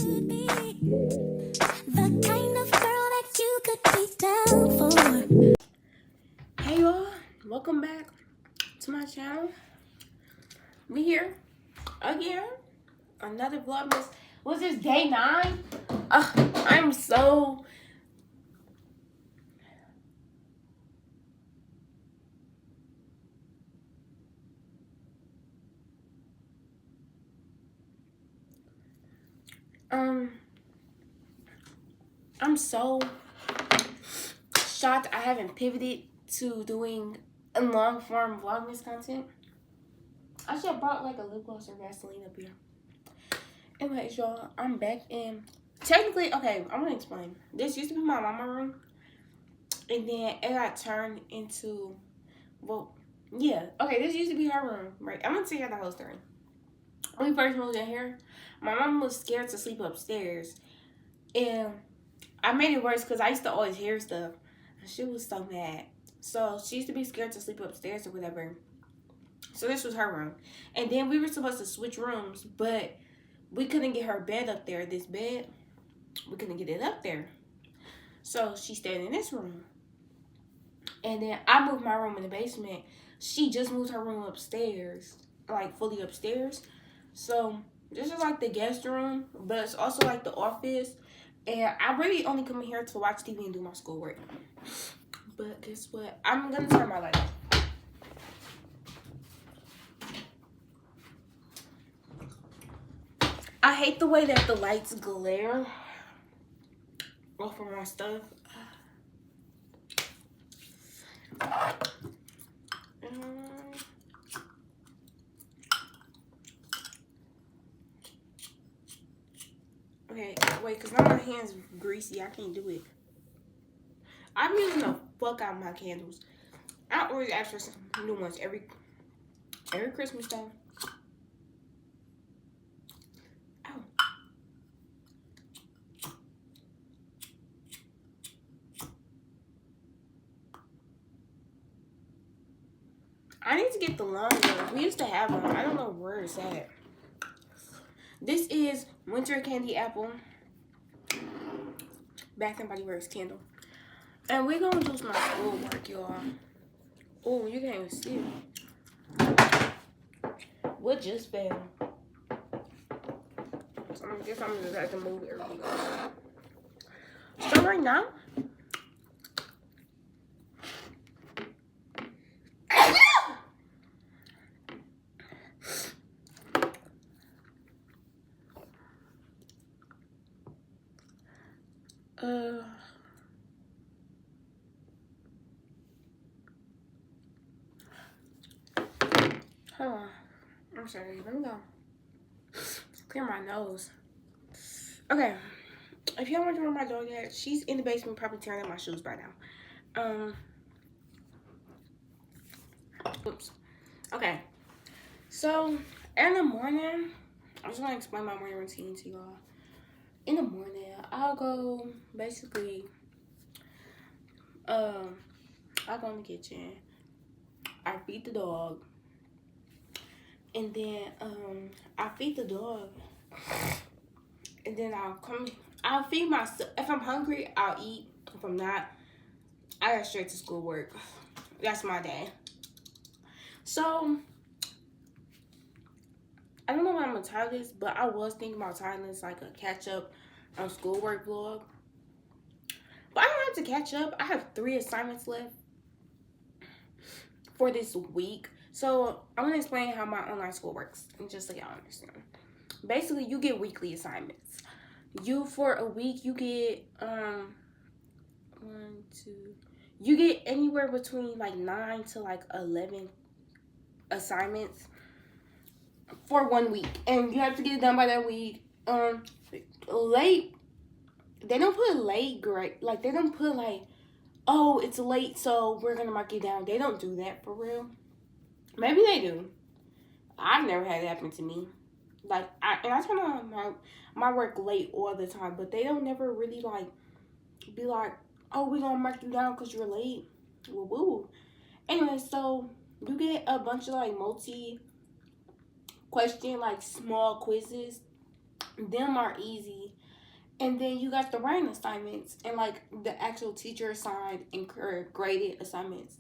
could be the kind of girl that you could be down for. Hey y'all, welcome back to my channel. We here again, another vlogmas. Was this day 9? I'm so I'm so shocked I haven't pivoted to doing a long form vlogmas content. I should have brought like a lip gloss or Vaseline up here. Anyways, y'all, I'm back in. Technically, okay, I'm gonna explain. This used to be my mama room, and then it got turned into, well, yeah. Okay, this used to be her room, right? I'm gonna tell you the whole story. When we first moved in here, my mom was scared to sleep upstairs, and I made it worse because I used to always hear stuff. And she was so mad. So she used to be scared to sleep upstairs or whatever. So this was her room. And then we were supposed to switch rooms, but we couldn't get her bed up there. This bed, we couldn't get it up there. So she stayed in this room. And then I moved my room in the basement. She just moved her room upstairs, like fully upstairs. So this is like the guest room, but it's also like the office. And I really only come in here to watch TV and do my schoolwork. But guess what? I'm going to turn my light off. I hate the way that the lights glare off of my stuff. Okay, wait, because now my hand's greasy. I can't do it. I'm using the fuck out of my candles. I always ask for some new ones every Christmas time. Ow. I need to get the long one. We used to have one. I don't know where it's at. This is Winter Candy Apple Bath and Body Works candle. And we're going to do some schoolwork, y'all. Oh, you can't even see it. What just fell? So I guess I'm just have to move everything else. So right now, hold on. I'm sorry. Let me go. Clear my nose. Okay. If y'all wonder where my dog at, she's in the basement, probably tearing up my shoes by now. Oops. Okay. So in the morning, I just want to explain my morning routine to y'all. In the morning, I'll go basically. I'll go in the kitchen. I feed the dog. And then I feed the dog, and then I'll feed myself. If I'm hungry, I'll eat. If I'm not, I go straight to schoolwork. That's my day. So I don't know what I'm gonna title this, but I was thinking about titling this like a catch up on schoolwork vlog. But I don't have to catch up. I have 3 assignments left for this week. So I'm gonna explain how my online school works, and just so y'all understand. Basically, you get weekly assignments. For a week, you get you get anywhere between like 9 to like 11 assignments for 1 week, and you have to get it done by that week. Late, they don't put late grade, like they don't put like, oh, it's late, so we're gonna mark it down. They don't do that for real. Maybe they do. I've never had it happen to me. Like, I turn on my work late all the time, but they don't never really like be like, oh, we're gonna mark you down because you're late. Woo woo. Anyway, so you get a bunch of like multi-question, like small quizzes Them are easy. And then you got the writing assignments and like the actual teacher assigned and graded assignments.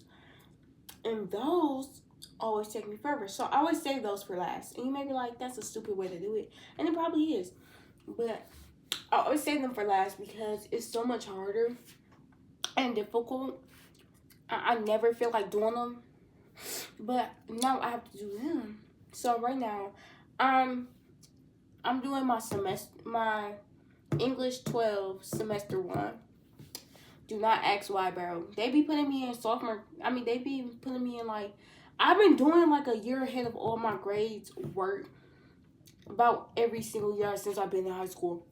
And those always take me forever. So I always save those for last. And you may be like, that's a stupid way to do it. And it probably is. But I always save them for last because it's so much harder and difficult. I never feel like doing them. But now I have to do them. So right now, I'm doing my English 12 semester 1. Do not ask why, bro. They be putting me in sophomore. They be putting me in like, I've been doing like a year ahead of all my grades work about every single year since I've been in high school.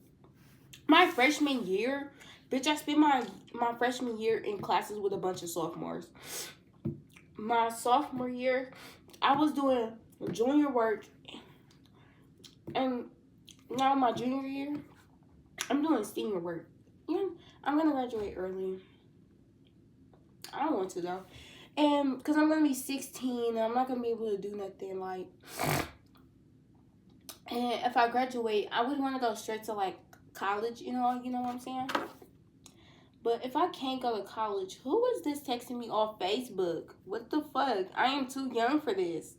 My freshman year, bitch, I spent my freshman year in classes with a bunch of sophomores. My sophomore year, I was doing junior work, and now my junior year, I'm doing senior work. I'm gonna graduate early. I don't want to though, and because I'm gonna be 16, and I'm not gonna be able to do nothing like. And if I graduate, I wouldn't want to go straight to like college. You know what I'm saying? But if I can't go to college, who is this texting me off Facebook? What the fuck? I am too young for this.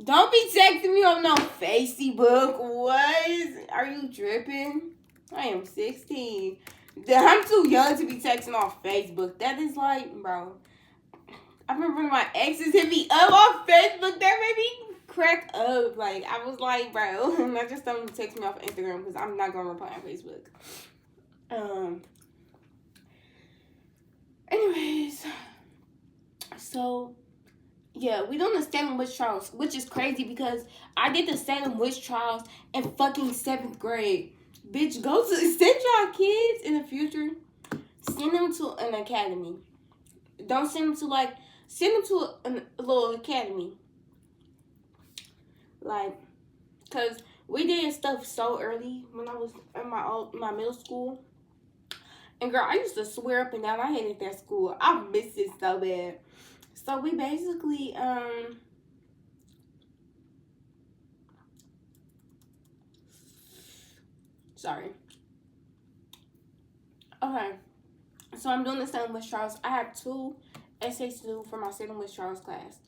Don't be texting me on no Facebook. What? Are you dripping? I am 16. I'm too young to be texting off Facebook. That is like, bro. I remember my exes hit me up on Facebook. That made me crack up. Like, I was like, bro. I just told them to text me off Instagram because I'm not going to reply on Facebook. Anyways. So, yeah, we doing the Salem witch trials, which is crazy because I did the Salem witch trials in fucking 7th grade. Bitch, go to, send y'all kids in the future, send them to an academy. Don't send them to send them to a little academy. Like, cause we did stuff so early when I was in my middle school. And girl, I used to swear up and down I hated that school. I missed it so bad. So we basically, sorry. Okay. So I'm doing the Salem Witch Trials. I have 2 essays to do for my Salem Witch Trials class.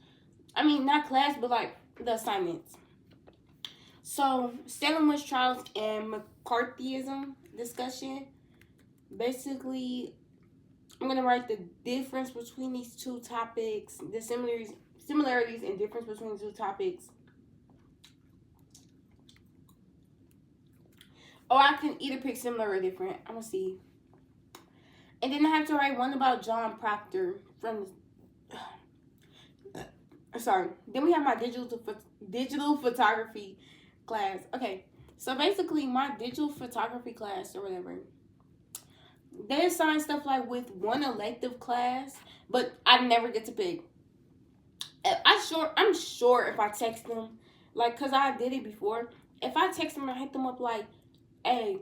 Not class, but like the assignments. So Salem Witch Trials and McCarthyism discussion. Basically, I'm going to write the difference between these 2 topics, the similarities and difference between the 2 topics. Or I can either pick similar or different. I'm going to see. And then I have to write one about John Proctor from... Sorry. Then we have my digital photography class. Okay. So basically, my digital photography class or whatever... They assign stuff like with one elective class, but I never get to pick. I'm sure if I text them, like, cause I did it before. If I text them and hit them up like, "Hey,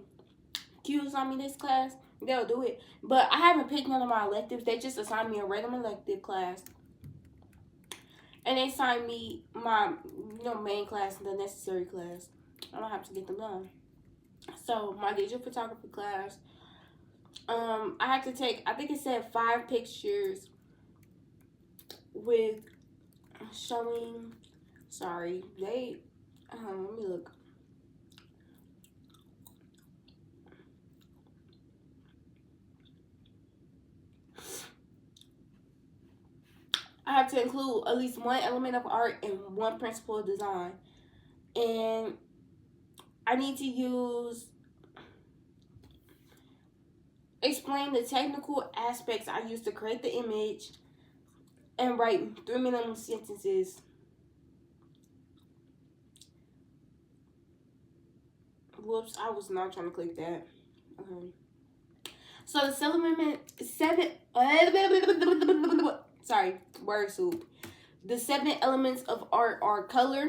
can you assign me this class?" They'll do it. But I haven't picked none of my electives. They just assigned me a random elective class, and they assigned me my main class and the necessary class. I don't have to get them done. So my digital photography class. I had to take, I think it said 5 pictures with showing, let me look. I have to include at least 1 element of art and 1 principle of design. And I need to explain the technical aspects I used to create the image and write 3 minimum sentences. Whoops, I was not trying to click that. Okay. So the 7 elements of art are color,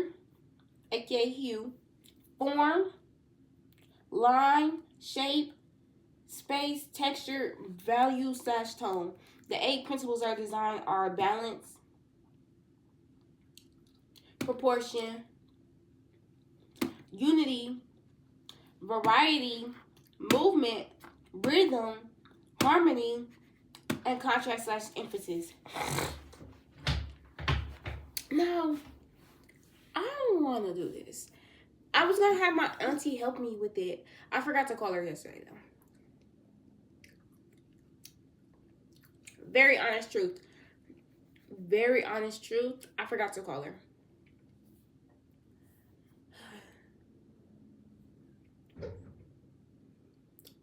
aka hue, form, line, shape, space, texture, value / tone. The 8 principles of design are balance, proportion, unity, variety, movement, rhythm, harmony, and contrast / emphasis. Now, I don't want to do this. I was going to have my auntie help me with it. I forgot to call her yesterday, though. Very honest truth. Very honest truth. I forgot to call her.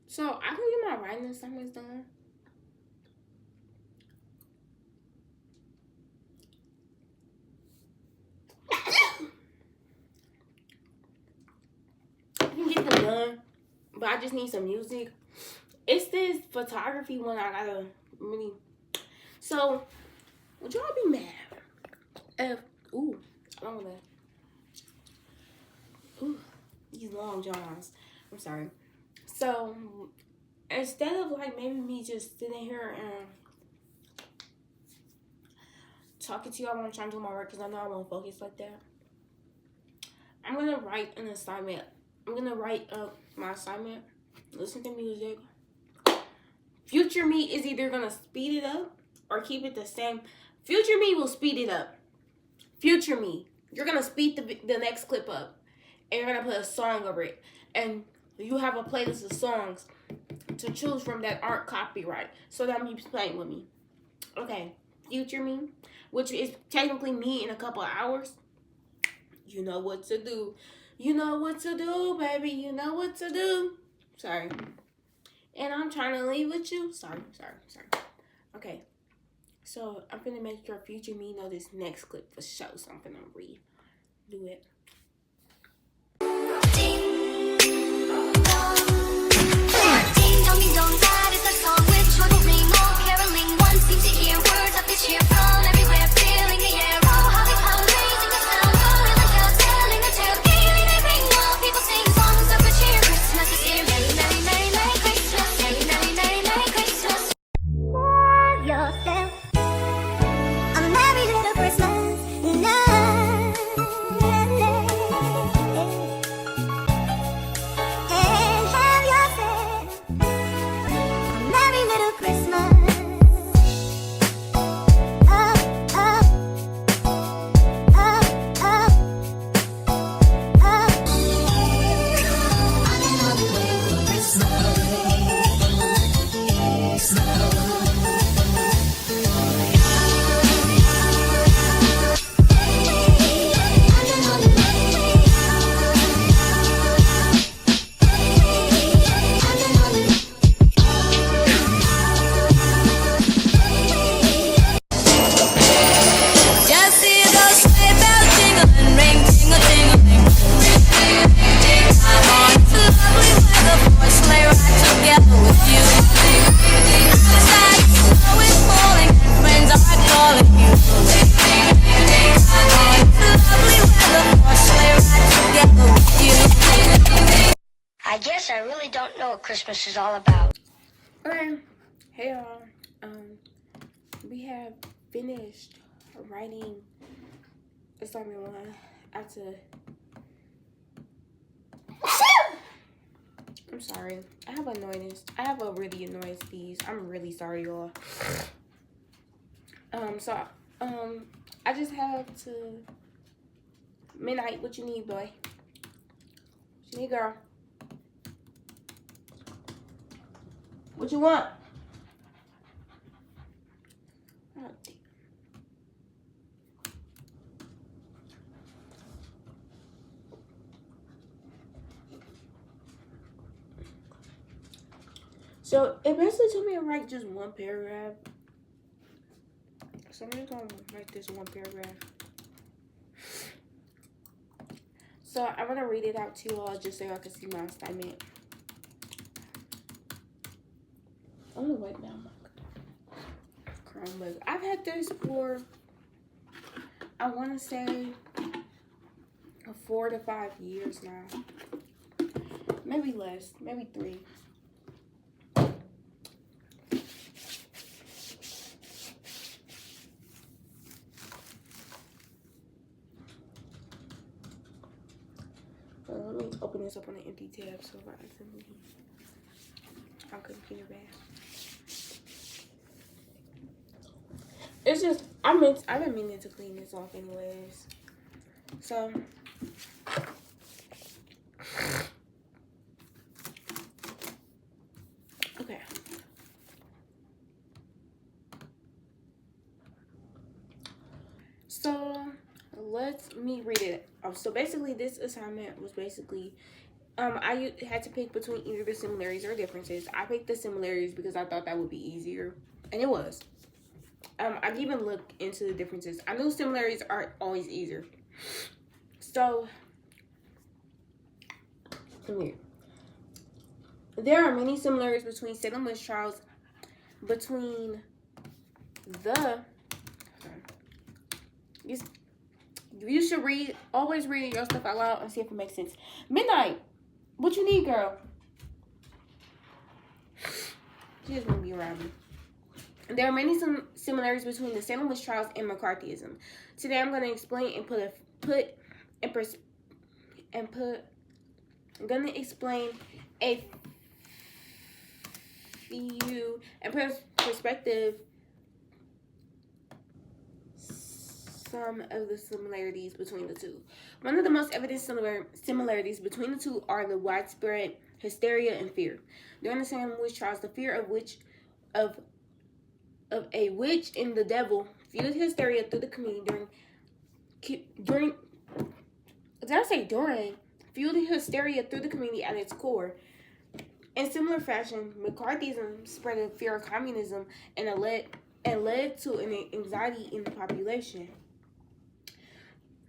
So, I can get my writing assignments done. I can get them done, but I just need some music. It's this photography one I gotta really... So, would y'all be mad if... Ooh, I don't wanna... Ooh, these long johns. I'm sorry. So, instead of like maybe me just sitting here and talking to y'all when I'm trying to do my work, because I know I won't focus like that, I'm going to write an assignment. I'm going to write up my assignment, listen to music. Future me is either going to speed it up or keep it the same. Future me will speed it up. Future me, you're going to speed the next clip up. And you're going to put a song over it. And you have a playlist of songs to choose from that aren't copyright. So that means playing with me. Okay, future me, which is technically me in a couple of hours. You know what to do. You know what to do, baby. You know what to do. Sorry. And I'm trying to leave with you. Sorry. Okay. So I'm gonna make sure future me know this next clip for sure. So I'm gonna redo it. I really don't know what Christmas is all about. Okay, hey y'all. We have finished writing assignment 1 after. I'm sorry. I have a really annoying sneeze. I'm really sorry, y'all. I just have to. Midnight, what you need, boy? What you need, girl? What you want? Oh, damn. So it basically told me to write just one paragraph. So I'm just gonna write this one paragraph. So I'm gonna read it out to you all just so y'all can see my assignment. I'm gonna wipe down my Chromebook. I've had this for, I want to say, 4 to 5 years now. Maybe less, maybe 3. Let me open this up on an empty tab, so if I accidentally, I'm computer bad. It's just I've been meaning to clean this off anyways. So okay. So let me read it. So basically, this assignment was basically, I had to pick between either the similarities or differences. I picked the similarities because I thought that would be easier, and it was. I didn't even look into the differences. I knew similarities aren't always easier. So, come here. There are many similarities between Salem witch trials, between the. You should always read your stuff out loud and see if it makes sense. Midnight, what you need, girl? She just won't be around me. There are many similarities between the Salem witch trials and McCarthyism. Today, I'm going to explain and I'm going to explain a few and perspective some of the similarities between the two. One of the most evident similarities between the two are the widespread hysteria and fear. During the Salem witch trials, the fear of a witch and the devil fueled hysteria through the community fueled hysteria through the community at its core. In similar fashion, McCarthyism spread a fear of communism and led to an anxiety in the population.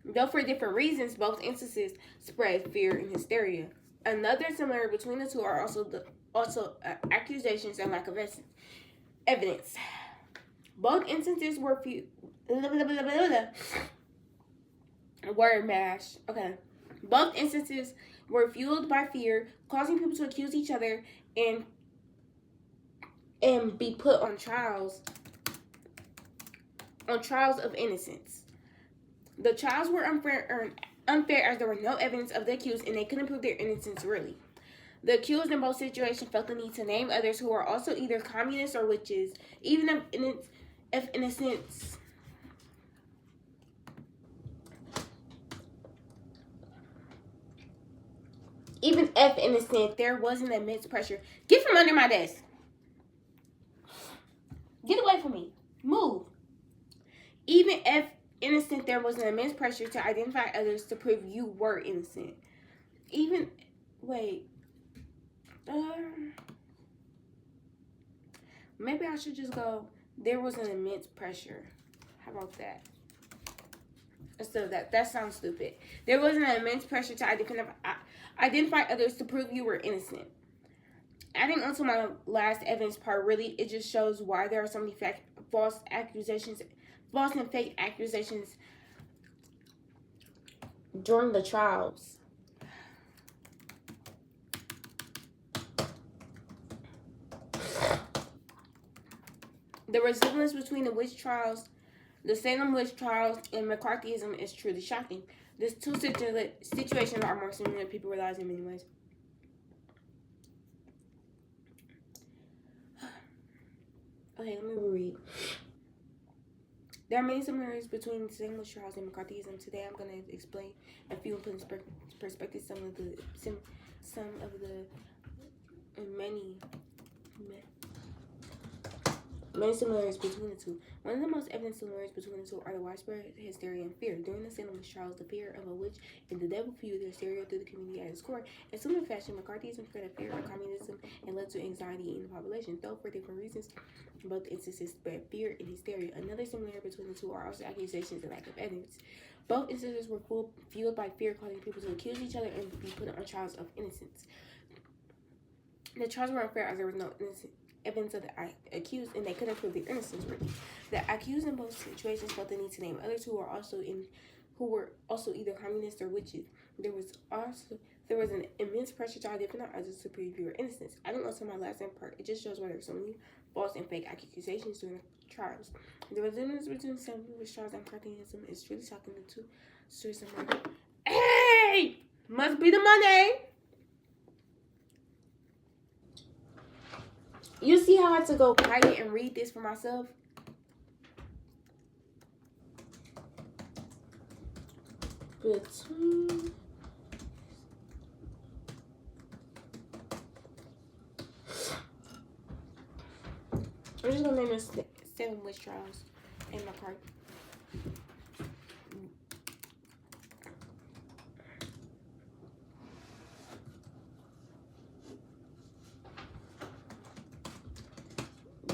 Though for different reasons, both instances spread fear and hysteria. Another similarity between the two are also accusations and lack of evidence. Both instances were word mash. Okay. Both instances were fueled by fear, causing people to accuse each other and be put on trials of innocence. The trials were unfair as there was no evidence of the accused and they couldn't prove their innocence really. The accused in both situations felt the need to name others who were also either communists or witches, even if innocence. Even if innocent, there was an immense pressure. Get from under my desk. Get away from me. Move. Even if innocent, there was an immense pressure to identify others to prove you were innocent. Maybe I should just go, there was an immense pressure. How about that? Instead of that. That sounds stupid. There was an immense pressure to identify others to prove you were innocent. Adding onto my last evidence part, really, it just shows why there are so many false and fake accusations during the trials. The resemblance between the Salem witch trials, and McCarthyism is truly shocking. These two situations are more similar than people realize in many ways. Okay, let me read. There are many similarities between the Salem witch trials and McCarthyism. Today, I'm going to explain a few and put in perspective some of the many similarities between the two. One of the most evident similarities between the two are the widespread hysteria and fear. During the Salem witch trials, the fear of a witch and the devil fueled hysteria through the community at its core. In similar fashion, McCarthyism spread a fear of communism and led to anxiety in the population. Though for different reasons, both instances spread fear and hysteria. Another similarity between the two are also accusations and lack of evidence. Both instances were fueled by fear, causing people to accuse each other and be put on trials of innocence. The trials were unfair as there was no evidence of the accused and they couldn't prove their innocence really. The accused in both situations felt the need to name others who were also either communists or witches. There was an immense pressure to identify others to prove your innocence. I don't know some of my last part. It just shows why there's so many false and fake accusations during the trials. The resemblance between the Salem witch trials and McCarthyism is truly shocking. The two stories of murder. Hey! Must be the money! You see how I had to go quiet and read this for myself? Between I'm just gonna name this 7 witch trials in my cart.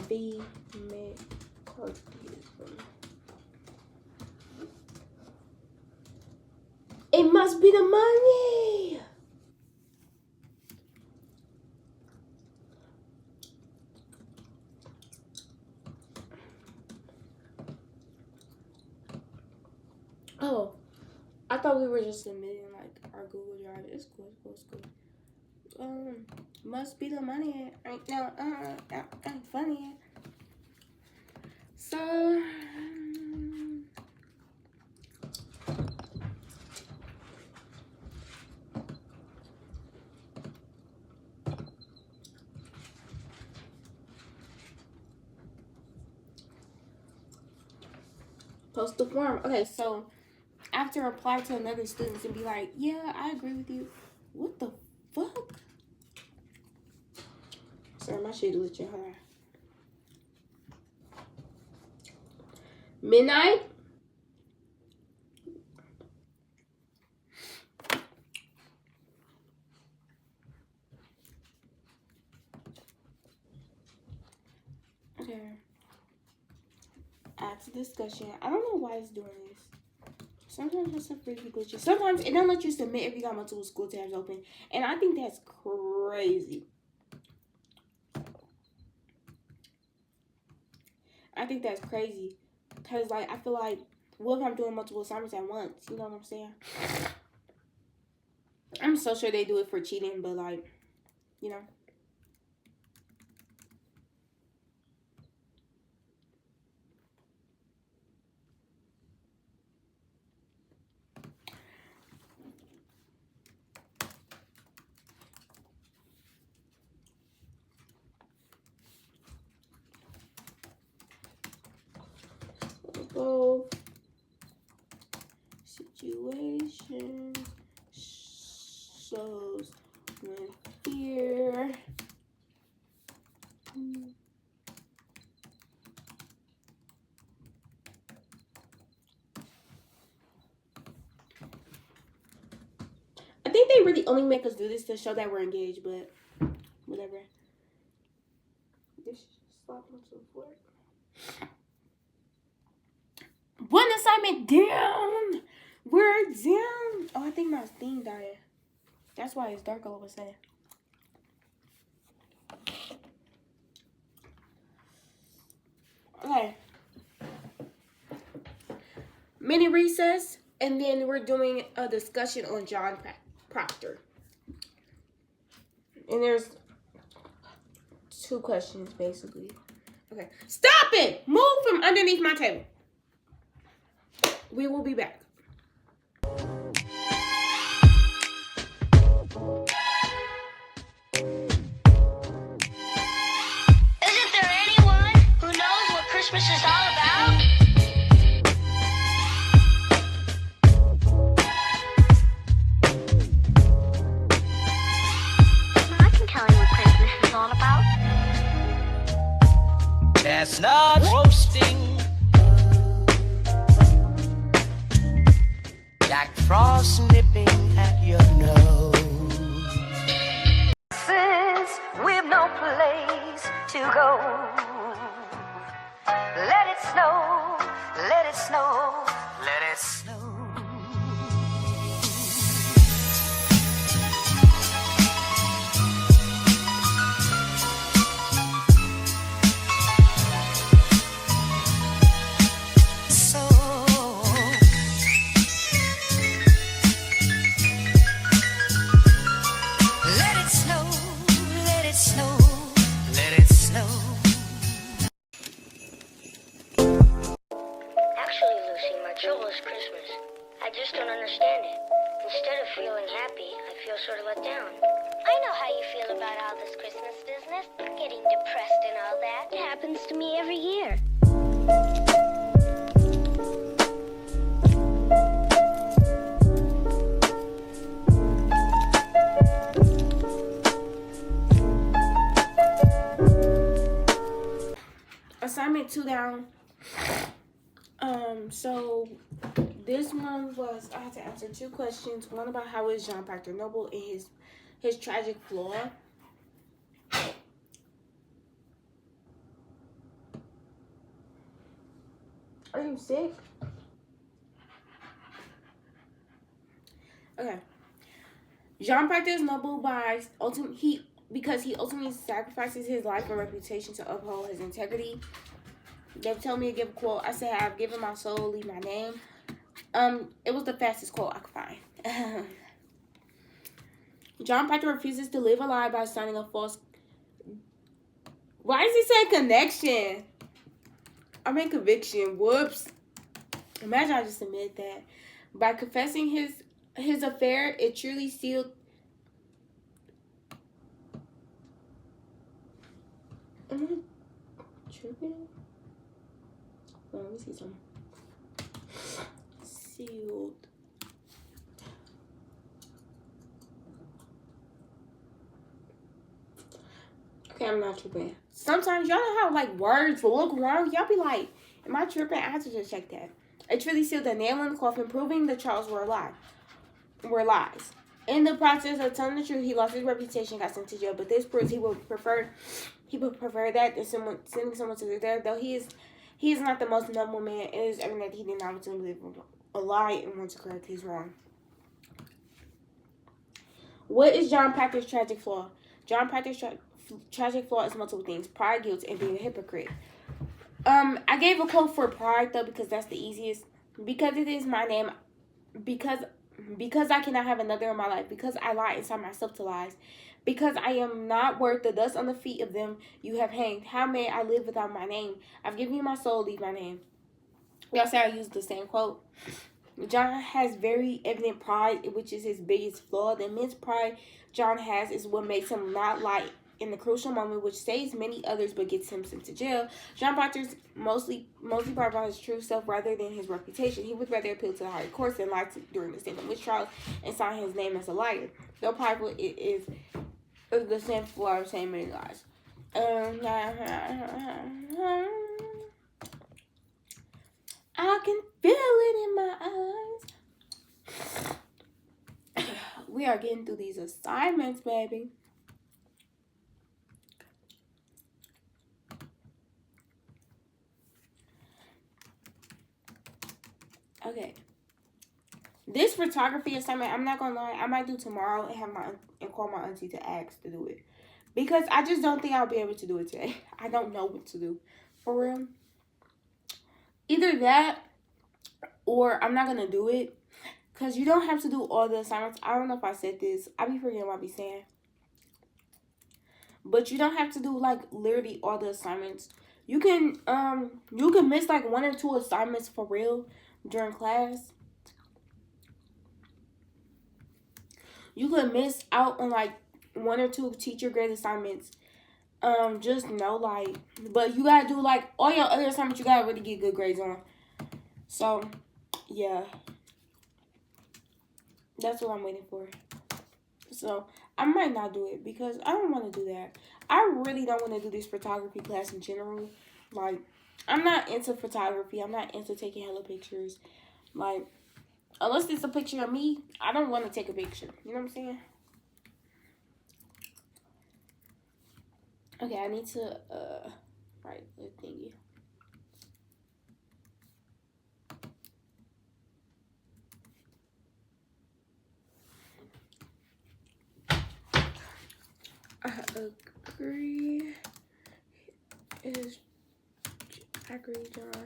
B methodism. It must be the money. Oh, I thought we were just submitting like our Google Drive. It's cool. It's cool. Must be the money right now. Ain't funny. So. Post the form. Okay, so after reply to another student and be like, yeah, I agree with you. What the fuck? Sorry, my shit glitching. Hold on. Midnight. Okay. Add to discussion. I don't know why it's doing this. Sometimes my stuff really glitches. Sometimes it don't let you submit if you got multiple school tabs open. And I think that's crazy. I think that's crazy. Because, like, I feel like, what if I'm doing multiple assignments at once? You know what I'm saying? I'm so sure they do it for cheating, but, like, you know. Both situation shows when fear I think they really only make us do this to show that we're engaged, but whatever. This is just slapping to the floor. One assignment down. We're down. Oh, I think my thing died. That's why it's dark all of a sudden. Okay. Mini recess, and then we're doing a discussion on John Proctor. And there's 2 questions, basically. Okay. Stop it! Move from underneath my table. We will be back. Isn't there anyone who knows what Christmas is all about? I can tell you what Christmas is all about. Chestnut roasting, Jack Frost nipping at your nose. We've no place to go. Let it snow, let it snow, let it snow. Actually, Lucy, my trouble is Christmas. I just don't understand it. Instead of feeling happy, I feel sort of let down. I know how you feel about all this Christmas business. Getting depressed happens to me every year. Assignment 2 down. So this one was, I had to answer 2 questions. One about how is John Pachter Noble and his tragic flaw. Are you sick? Okay. John Pachter is noble because he ultimately sacrifices his life and reputation to uphold his integrity. They told me to give a quote. I said, I've given my soul, leave my name. It was the fastest quote I could find. John Pachter refuses to live a lie by signing a false. Why is it saying connection? I'm in conviction. Whoops. Imagine I just admitted that. By confessing his affair, it truly sealed. Am I tripping? Let me see something. Sealed. Okay, I'm not tripping. Sometimes y'all know how like words will look wrong. Y'all be like, am I tripping? I have to just check that. It truly sealed the nail in the coffin, proving the charges were lies. In the process of telling the truth, he lost his reputation, got sent to jail. But this proves he would prefer that than sending someone to the death. Though he is not the most noble man. It is evident that he did not want to live a lie and want to correct his wrong. What is John Pachter's tragic flaw? John Pachter's tragic flaw is multiple things: pride, guilt, and being a hypocrite. I gave a quote for pride though because that's the easiest. Because it is my name. Because I cannot have another in my life. Because I lie inside myself to lies. Because I am not worth the dust on the feet of them you have hanged. How may I live without my name? I've given you my soul, leave my name. Y'all say I used the same quote. John has very evident pride, which is his biggest flaw. The immense pride John has is what makes him not lie in the crucial moment, which saves many others but gets him sent to jail. John Pachter's mostly proud about his true self rather than his reputation. He would rather appeal to the higher courts than lie during the stand witch trials and sign his name as a liar. Though prideful, it is the same flaw of saying many lies. I can feel it in my eyes. We are getting through these assignments, baby. Okay. This photography assignment, I'm not gonna lie, I might do tomorrow and call my auntie to ask to do it. Because I just don't think I'll be able to do it today. I don't know what to do. For real. Either that or I'm not gonna do it. Because you don't have to do all the assignments. I don't know if I said this. I be forgetting what I be saying. But you don't have to do like literally all the assignments. You can miss like 1 or 2 assignments for real during class. You could miss out on like 1 or 2 teacher grade assignments. Just know like, but you gotta do like all your other assignments. You gotta really get good grades on. So, yeah, that's what I'm waiting for. So I might not do it because I don't want to do that. I really don't want to do this photography class in general. Like, I'm not into photography. I'm not into taking hella pictures. Like, unless it's a picture of me, I don't want to take a picture. You know what I'm saying? Okay, I need to write the thingy. I agree. John.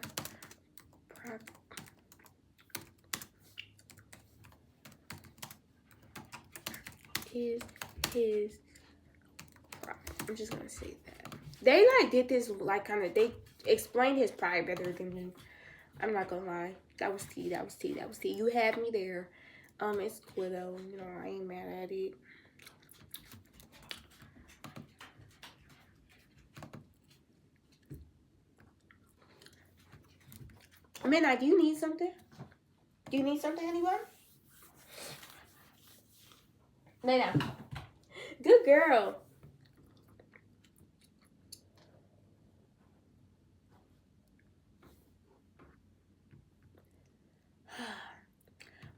Is his. I'm just gonna say that they like did this like kind of. They explained his pride better than me. I'm not gonna lie. That was tea. You had me there. It's cool though. You know, I ain't mad at it. Midnight, do you need something? Do you need something, anybody? Lay down. Good girl.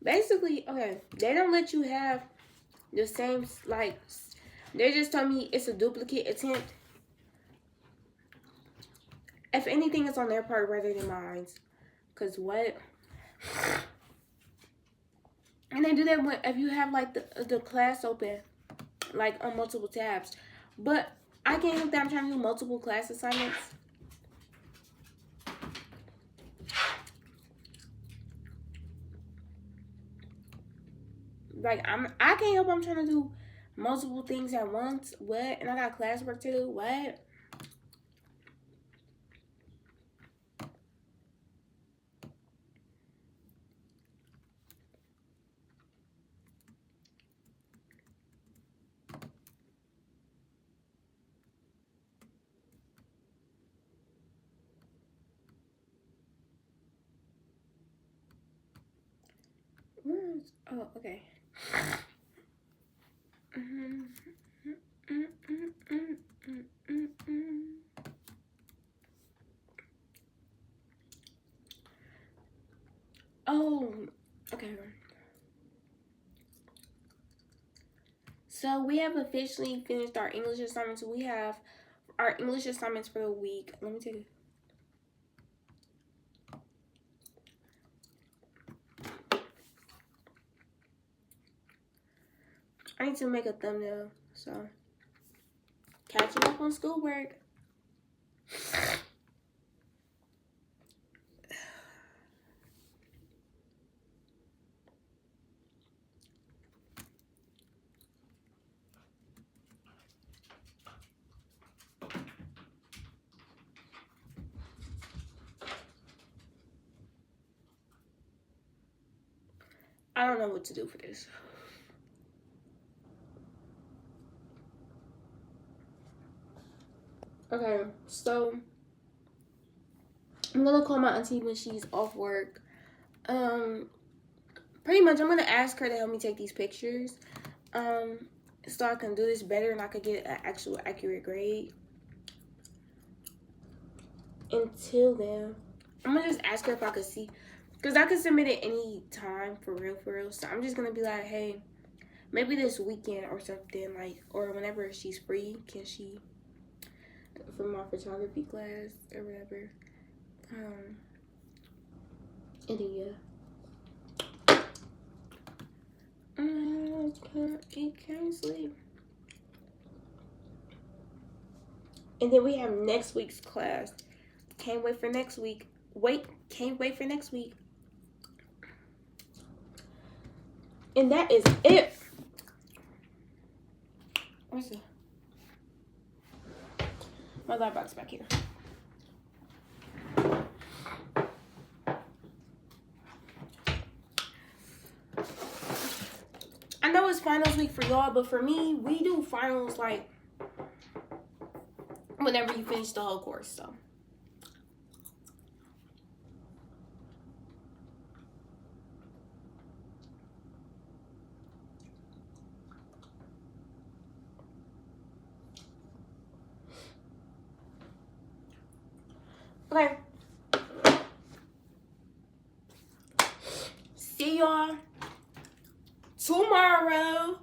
Basically, okay, they don't let you have the same, like, they just told me it's a duplicate attempt. If anything, it's on their part rather than mine. Because what? And they do that when, if you have, like, the class open, like, on multiple tabs. But I can't help that I'm trying to do multiple class assignments. Like, I can't help I'm trying to do multiple things at once. What? And I got classwork to do. What? Where's, oh, okay. Oh, okay. So we have officially finished our English assignments. We have our English assignments for the week. Let me take it. I need to make a thumbnail, so catching up on schoolwork. I don't know what to do for this. Okay, so I'm gonna call my auntie when she's off work. Pretty much I'm gonna ask her to help me take these pictures. So I can do this better and I could get an actual accurate grade. Until then, I'm gonna just ask her if I could see, because I could submit it any time for real. So I'm just gonna be like, hey, maybe this weekend or something, like, or whenever she's free, can she, for my photography class or whatever. And then yeah. I can't sleep. And then we have next week's class. Can't wait for next week. Can't wait for next week. And that is it. Where's the... my laptop's back here. I know it's finals week for y'all, but for me, we do finals like whenever you finish the whole course, so. Okay. See y'all tomorrow.